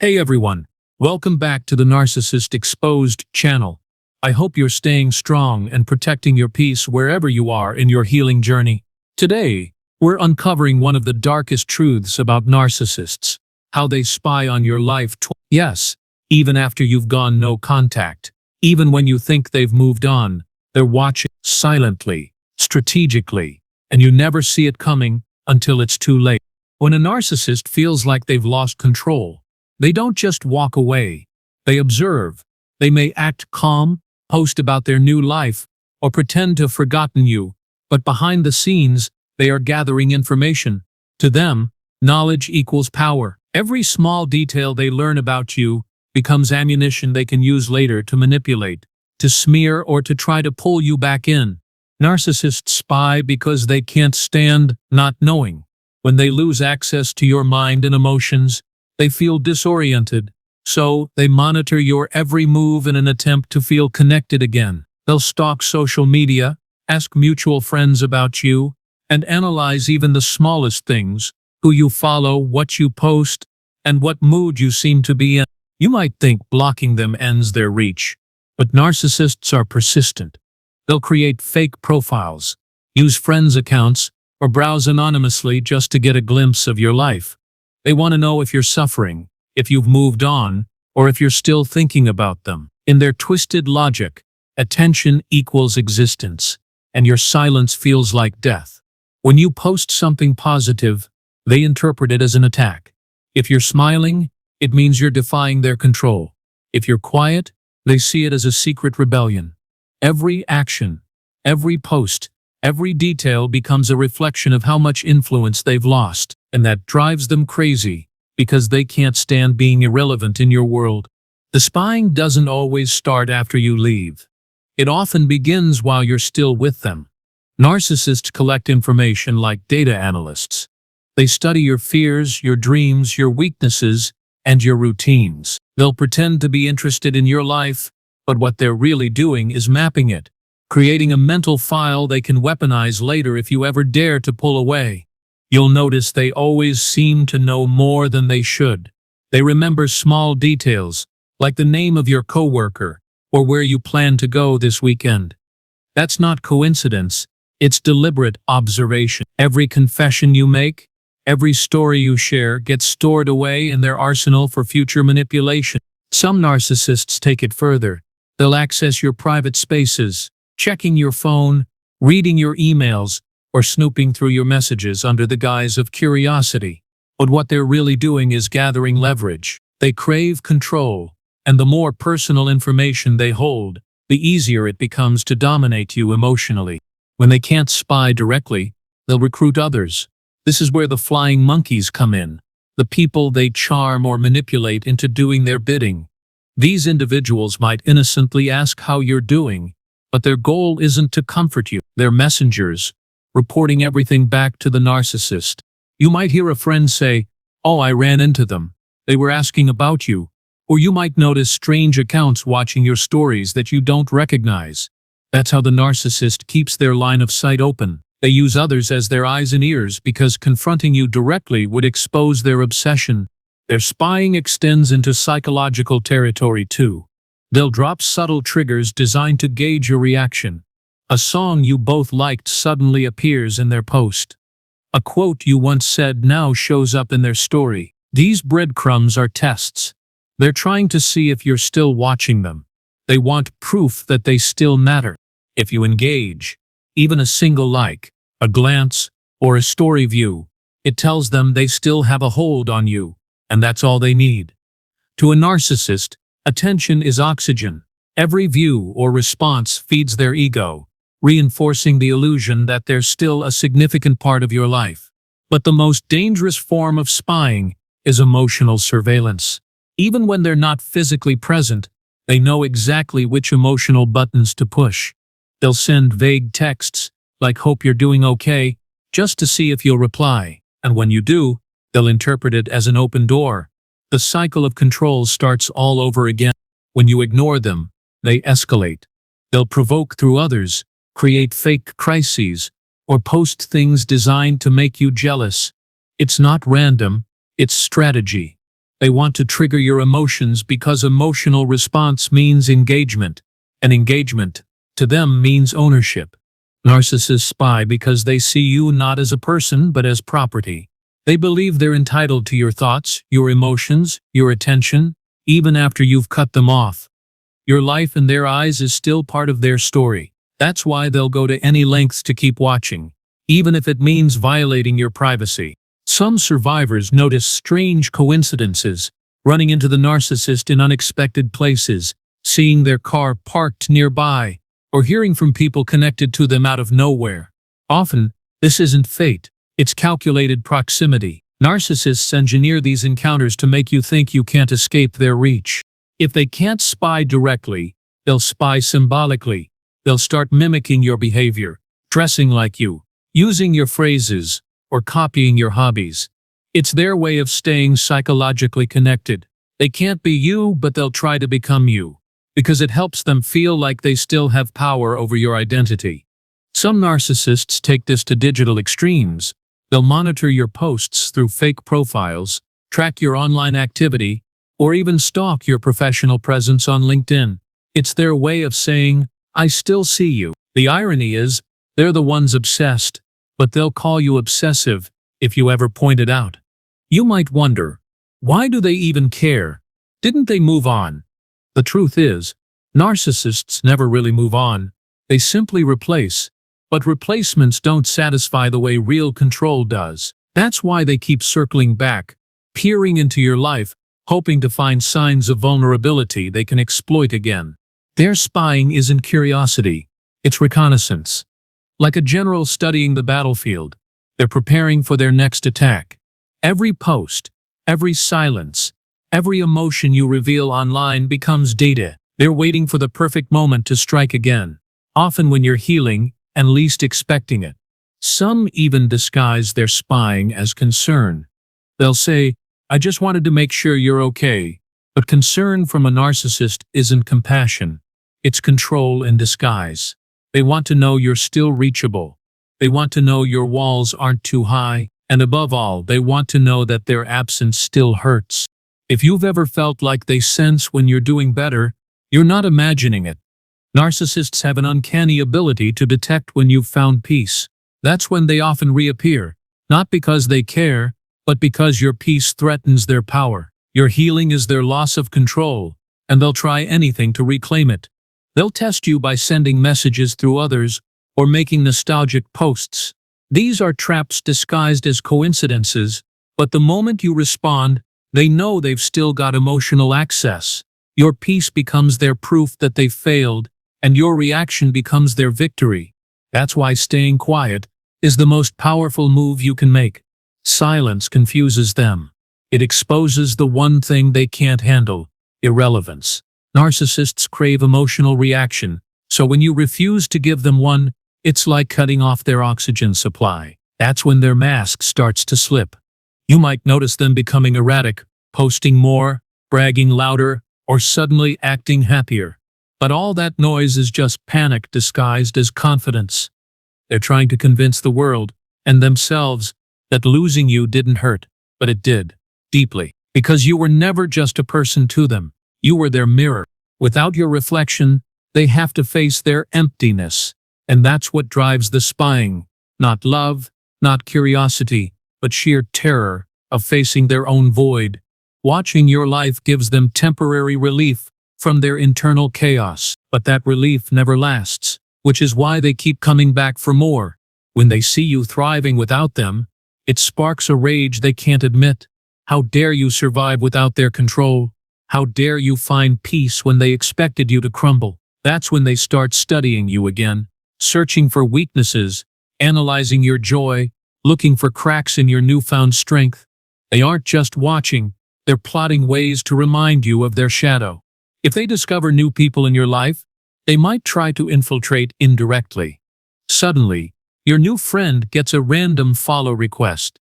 Hey everyone, welcome back to the Narcissist Exposed channel. I hope you're staying strong and protecting your peace wherever you are in your healing journey. Today, we're uncovering one of the darkest truths about narcissists, how they spy on your life. Yes, even after you've gone no contact, even when you think they've moved on, they're watching silently, strategically, and you never see it coming until it's too late. When a narcissist feels like they've lost control, they don't just walk away. They observe. They may act calm, post about their new life, or pretend to have forgotten you, but behind the scenes, they are gathering information. To them, knowledge equals power. Every small detail they learn about you becomes ammunition they can use later to manipulate, to smear, or to try to pull you back in. Narcissists spy because they can't stand not knowing. When they lose access to your mind and emotions, they feel disoriented, so they monitor your every move in an attempt to feel connected again. They'll stalk social media, ask mutual friends about you, and analyze even the smallest things: who you follow, what you post, and what mood you seem to be in. You might think blocking them ends their reach, but narcissists are persistent. They'll create fake profiles, use friends' accounts, or browse anonymously just to get a glimpse of your life. They want to know if you're suffering, if you've moved on, or if you're still thinking about them. In their twisted logic, attention equals existence, and your silence feels like death. When you post something positive, they interpret it as an attack. If you're smiling, it means you're defying their control. If you're quiet, they see it as a secret rebellion. Every action, every post, every detail becomes a reflection of how much influence they've lost, and that drives them crazy because they can't stand being irrelevant in your world. The spying doesn't always start after you leave. It often begins while you're still with them. Narcissists collect information like data analysts. They study your fears, your dreams, your weaknesses, and your routines. They'll pretend to be interested in your life, but what they're really doing is mapping it, creating a mental file they can weaponize later if you ever dare to pull away. You'll notice they always seem to know more than they should. They remember small details, like the name of your coworker or where you plan to go this weekend. That's not coincidence, it's deliberate observation. Every confession you make, every story you share gets stored away in their arsenal for future manipulation. Some narcissists take it further. They'll access your private spaces, checking your phone, reading your emails, or snooping through your messages under the guise of curiosity. But what they're really doing is gathering leverage. They crave control, and the more personal information they hold, the easier it becomes to dominate you emotionally. When they can't spy directly, they'll recruit others. This is where the flying monkeys come in, the people they charm or manipulate into doing their bidding. These individuals might innocently ask how you're doing, but their goal isn't to comfort you. They're messengers, reporting everything back to the narcissist. You might hear a friend say, "Oh, I ran into them. They were asking about you." Or you might notice strange accounts watching your stories that you don't recognize. That's how the narcissist keeps their line of sight open. They use others as their eyes and ears because confronting you directly would expose their obsession. Their spying extends into psychological territory too. They'll drop subtle triggers designed to gauge your reaction. A song you both liked suddenly appears in their post. A quote you once said now shows up in their story. These breadcrumbs are tests. They're trying to see if you're still watching them. They want proof that they still matter. If you engage, even a single like, a glance, or a story view, it tells them they still have a hold on you, and that's all they need. To a narcissist, attention is oxygen. Every view or response feeds their ego, reinforcing the illusion that they're still a significant part of your life. But the most dangerous form of spying is emotional surveillance. Even when they're not physically present, they know exactly which emotional buttons to push. They'll send vague texts, like "hope you're doing okay," just to see if you'll reply. And when you do, they'll interpret it as an open door. The cycle of control starts all over again. When you ignore them, they escalate. They'll provoke through others, create fake crises, or post things designed to make you jealous. It's not random, it's strategy. They want to trigger your emotions because emotional response means engagement, and engagement, to them, means ownership. Narcissists spy because they see you not as a person but as property. They believe they're entitled to your thoughts, your emotions, your attention, even after you've cut them off. Your life in their eyes is still part of their story. That's why they'll go to any lengths to keep watching, even if it means violating your privacy. Some survivors notice strange coincidences, running into the narcissist in unexpected places, seeing their car parked nearby, or hearing from people connected to them out of nowhere. Often, this isn't fate, it's calculated proximity. Narcissists engineer these encounters to make you think you can't escape their reach. If they can't spy directly, they'll spy symbolically. They'll start mimicking your behavior, dressing like you, using your phrases, or copying your hobbies. It's their way of staying psychologically connected. They can't be you, but they'll try to become you, because it helps them feel like they still have power over your identity. Some narcissists take this to digital extremes. They'll monitor your posts through fake profiles, track your online activity, or even stalk your professional presence on LinkedIn. It's their way of saying, "I still see you." The irony is, they're the ones obsessed, but they'll call you obsessive if you ever point it out. You might wonder, why do they even care? Didn't they move on? The truth is, narcissists never really move on. They simply replace. But replacements don't satisfy the way real control does. That's why they keep circling back, peering into your life, hoping to find signs of vulnerability they can exploit again. Their spying isn't curiosity, it's reconnaissance. Like a general studying the battlefield, they're preparing for their next attack. Every post, every silence, every emotion you reveal online becomes data. They're waiting for the perfect moment to strike again, often when you're healing and least expecting it. Some even disguise their spying as concern. They'll say, "I just wanted to make sure you're okay." But concern from a narcissist isn't compassion. It's control in disguise. They want to know you're still reachable. They want to know your walls aren't too high. And above all, they want to know that their absence still hurts. If you've ever felt like they sense when you're doing better, you're not imagining it. Narcissists have an uncanny ability to detect when you've found peace. That's when they often reappear, not because they care, but because your peace threatens their power. Your healing is their loss of control, and they'll try anything to reclaim it. They'll test you by sending messages through others or making nostalgic posts. These are traps disguised as coincidences, but the moment you respond, they know they've still got emotional access. Your peace becomes their proof that they've failed, and your reaction becomes their victory. That's why staying quiet is the most powerful move you can make. Silence confuses them. It exposes the one thing they can't handle: irrelevance. Narcissists crave emotional reaction, so when you refuse to give them one, it's like cutting off their oxygen supply. That's when their mask starts to slip. You might notice them becoming erratic, posting more, bragging louder, or suddenly acting happier. But all that noise is just panic disguised as confidence. They're trying to convince the world, and themselves, that losing you didn't hurt, but it did, deeply. Because you were never just a person to them. You were their mirror. Without your reflection, they have to face their emptiness. And that's what drives the spying. Not love, not curiosity, but sheer terror of facing their own void. Watching your life gives them temporary relief from their internal chaos, but that relief never lasts, which is why they keep coming back for more. When they see you thriving without them, it sparks a rage they can't admit. How dare you survive without their control? How dare you find peace when they expected you to crumble? That's when they start studying you again, searching for weaknesses, analyzing your joy, looking for cracks in your newfound strength. They aren't just watching, they're plotting ways to remind you of their shadow. If they discover new people in your life, they might try to infiltrate indirectly. Suddenly, your new friend gets a random follow request,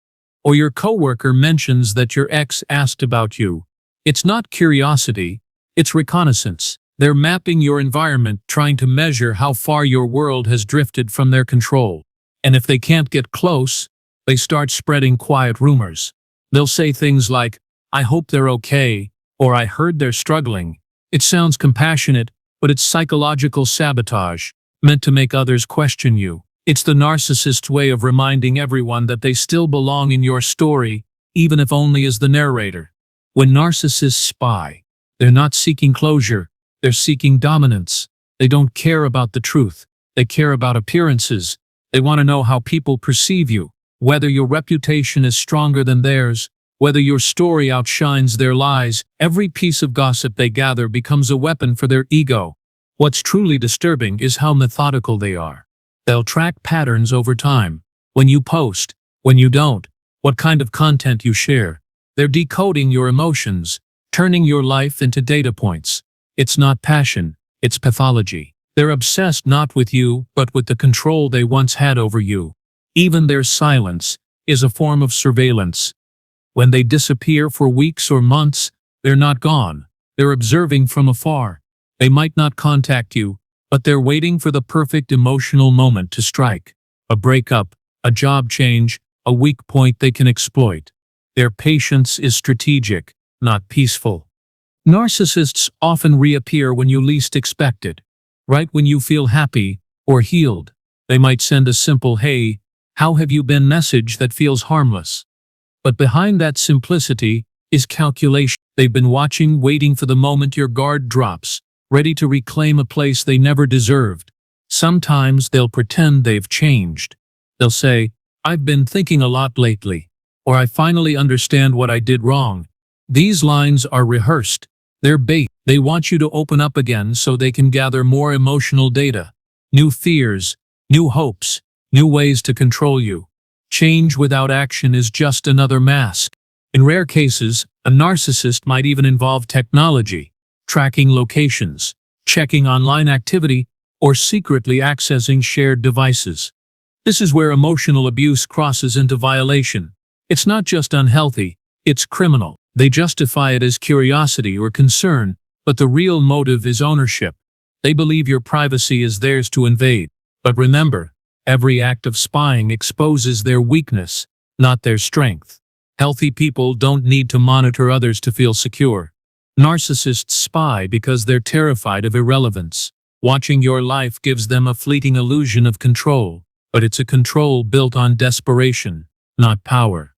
or your coworker mentions that your ex asked about you. It's not curiosity, it's reconnaissance. They're mapping your environment, trying to measure how far your world has drifted from their control. And if they can't get close, they start spreading quiet rumors. They'll say things like, "I hope they're okay," or "I heard they're struggling." It sounds compassionate, but it's psychological sabotage, meant to make others question you. It's the narcissist's way of reminding everyone that they still belong in your story, even if only as the narrator. When narcissists spy, they're not seeking closure, they're seeking dominance. They don't care about the truth, they care about appearances. They want to know how people perceive you, whether your reputation is stronger than theirs, whether your story outshines their lies. Every piece of gossip they gather becomes a weapon for their ego. What's truly disturbing is how methodical they are. They'll track patterns over time. When you post, when you don't, what kind of content you share. They're decoding your emotions, turning your life into data points. It's not passion, it's pathology. They're obsessed not with you, but with the control they once had over you. Even their silence is a form of surveillance. When they disappear for weeks or months, they're not gone. They're observing from afar. They might not contact you, but they're waiting for the perfect emotional moment to strike. A breakup, a job change, a weak point they can exploit. Their patience is strategic, not peaceful. Narcissists often reappear when you least expect it. Right when you feel happy or healed, they might send a simple "Hey, how have you been?" message that feels harmless. But behind that simplicity is calculation. They've been watching, waiting for the moment your guard drops, ready to reclaim a place they never deserved. Sometimes they'll pretend they've changed. They'll say, "I've been thinking a lot lately," or "I finally understand what I did wrong." These lines are rehearsed. They're bait. They want you to open up again so they can gather more emotional data. New fears, new hopes, new ways to control you. Change without action is just another mask. In rare cases, a narcissist might even involve technology, tracking locations, checking online activity, or secretly accessing shared devices. This is where emotional abuse crosses into violation. It's not just unhealthy, it's criminal. They justify it as curiosity or concern, but the real motive is ownership. They believe your privacy is theirs to invade. But remember, every act of spying exposes their weakness, not their strength. Healthy people don't need to monitor others to feel secure. Narcissists spy because they're terrified of irrelevance. Watching your life gives them a fleeting illusion of control, but it's a control built on desperation, not power.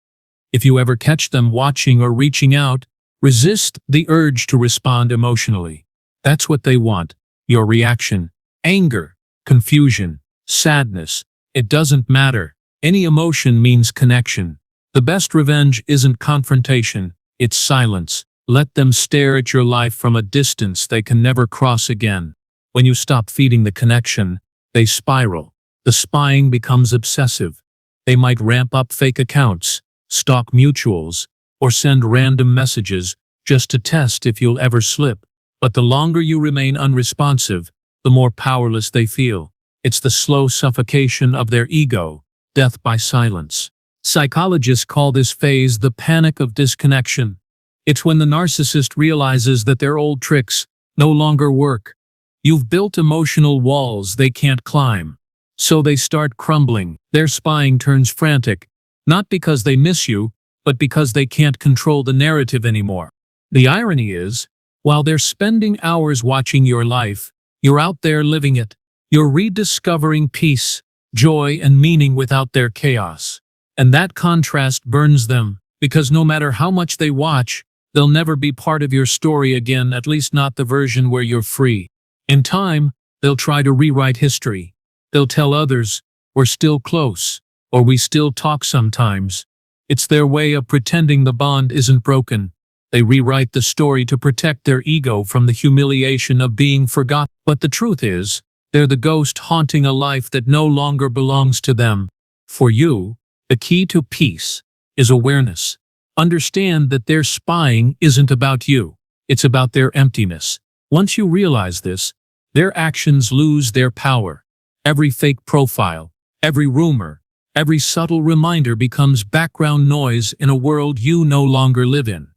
If you ever catch them watching or reaching out, resist the urge to respond emotionally. That's what they want, your reaction. Anger, confusion, sadness. It doesn't matter. Any emotion means connection. The best revenge isn't confrontation, it's silence. Let them stare at your life from a distance they can never cross again. When you stop feeding the connection, they spiral. The spying becomes obsessive. They might ramp up fake accounts, stalk mutuals, or send random messages just to test if you'll ever slip. But the longer you remain unresponsive, the more powerless they feel. It's the slow suffocation of their ego, death by silence. Psychologists call this phase the panic of disconnection. It's when the narcissist realizes that their old tricks no longer work. You've built emotional walls they can't climb. So they start crumbling. Their spying turns frantic, not because they miss you, but because they can't control the narrative anymore. The irony is, while they're spending hours watching your life, you're out there living it. You're rediscovering peace, joy, and meaning without their chaos. And that contrast burns them, because no matter how much they watch, they'll never be part of your story again, at least not the version where you're free. In time, they'll try to rewrite history. They'll tell others, "We're still close," or "We still talk sometimes." It's their way of pretending the bond isn't broken. They rewrite the story to protect their ego from the humiliation of being forgotten. But the truth is, they're the ghost haunting a life that no longer belongs to them. For you, the key to peace is awareness. Understand that their spying isn't about you. It's about their emptiness. Once you realize this, their actions lose their power. Every fake profile, every rumor, every subtle reminder becomes background noise in a world you no longer live in.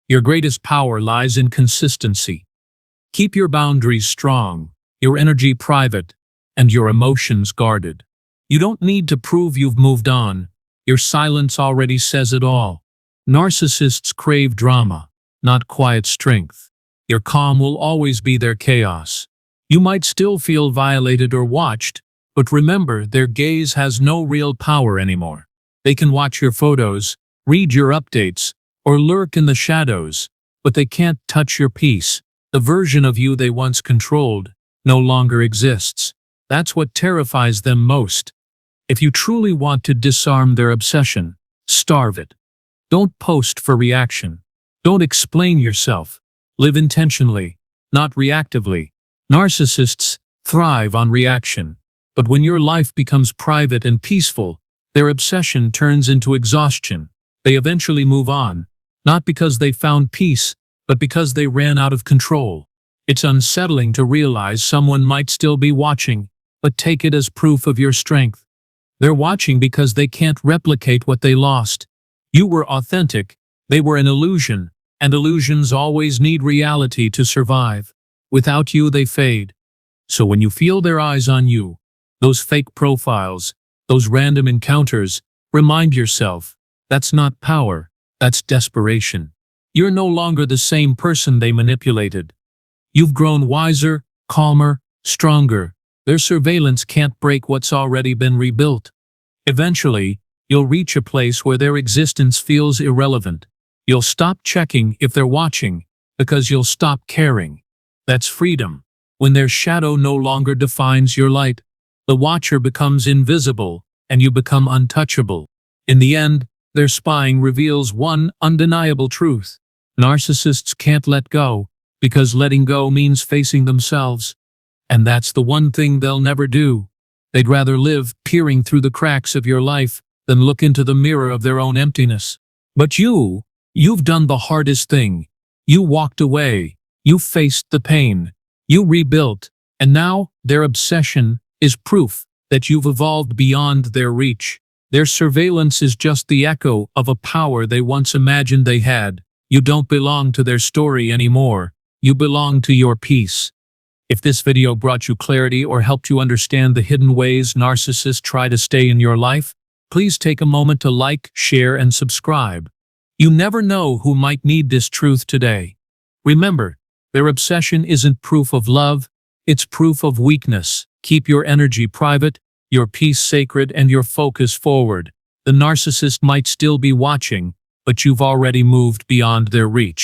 Your greatest power lies in consistency. Keep your boundaries strong, your energy private, and your emotions guarded. You don't need to prove you've moved on. Your silence already says it all. Narcissists crave drama, not quiet strength. Your calm will always be their chaos. You might still feel violated or watched, but remember, their gaze has no real power anymore. They can watch your photos, read your updates, or lurk in the shadows, but they can't touch your peace. The version of you they once controlled no longer exists. That's what terrifies them most. If you truly want to disarm their obsession, starve it. Don't post for reaction. Don't explain yourself. Live intentionally, not reactively. Narcissists thrive on reaction, but when your life becomes private and peaceful, their obsession turns into exhaustion. They eventually move on, not because they found peace, but because they ran out of control. It's unsettling to realize someone might still be watching, but take it as proof of your strength. They're watching because they can't replicate what they lost. You were authentic, they were an illusion, and illusions always need reality to survive. Without you, they fade. So when you feel their eyes on you, those fake profiles, those random encounters, remind yourself, that's not power, that's desperation. You're no longer the same person they manipulated. You've grown wiser, calmer, stronger. Their surveillance can't break what's already been rebuilt. Eventually, you'll reach a place where their existence feels irrelevant. You'll stop checking if they're watching, because you'll stop caring. That's freedom. When their shadow no longer defines your light, the watcher becomes invisible, and you become untouchable. In the end, their spying reveals one undeniable truth. Narcissists can't let go, because letting go means facing themselves. And that's the one thing they'll never do. They'd rather live peering through the cracks of your life than look into the mirror of their own emptiness. But you've done the hardest thing. You walked away. You faced the pain. You rebuilt. And now, their obsession is proof that you've evolved beyond their reach. Their surveillance is just the echo of a power they once imagined they had. You don't belong to their story anymore. You belong to your peace. If this video brought you clarity or helped you understand the hidden ways narcissists try to stay in your life, please take a moment to like, share, and subscribe. You never know who might need this truth today. Remember, their obsession isn't proof of love, it's proof of weakness. Keep your energy private, your peace sacred, and your focus forward. The narcissist might still be watching, but you've already moved beyond their reach.